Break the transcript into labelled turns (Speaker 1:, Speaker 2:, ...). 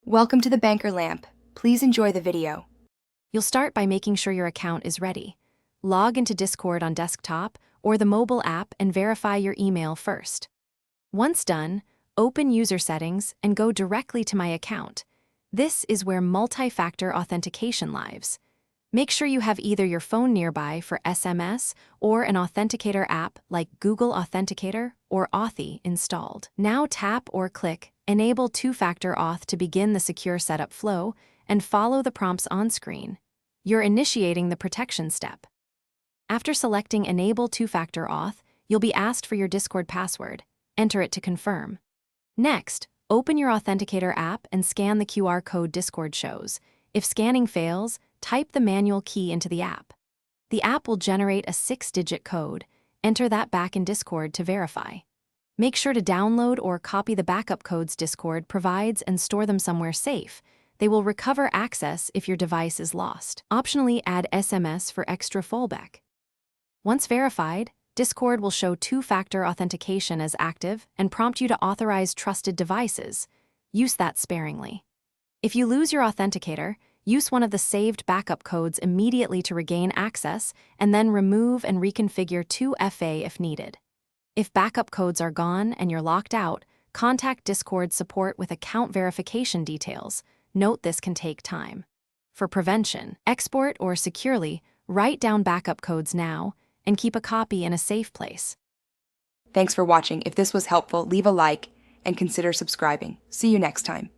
Speaker 1: Welcome to the Banker Lamp. Please enjoy the video.
Speaker 2: You'll start by making sure your account is ready. Log into Discord on desktop or the mobile app and verify your email first. Once done, open User Settings and go directly to My Account. This is where multi-factor authentication lives. Make sure you have either your phone nearby for SMS or an authenticator app like Google Authenticator or Authy installed. Now tap or click Enable Two-Factor Auth to begin the secure setup flow and follow the prompts on screen. You're initiating the protection step. After selecting Enable Two-Factor Auth, you'll be asked for your Discord password. Enter it to confirm. Next, open your Authenticator app and scan the QR code Discord shows. If scanning fails, type the manual key into the app. The app will generate a 6-digit code. Enter that back in Discord to verify. Make sure to download or copy the backup codes Discord provides and store them somewhere safe. They will recover access if your device is lost. Optionally, add SMS for extra fallback. Once verified, Discord will show two-factor authentication as active and prompt you to authorize trusted devices. Use that sparingly. If you lose your authenticator, use one of the saved backup codes immediately to regain access, and then remove and reconfigure 2FA if needed. If backup codes are gone and you're locked out, contact Discord support with account verification details. Note this can take time. For prevention, export or securely write down backup codes now and keep a copy in a safe place.
Speaker 1: Thanks for watching. If this was helpful, leave a like and consider subscribing. See you next time.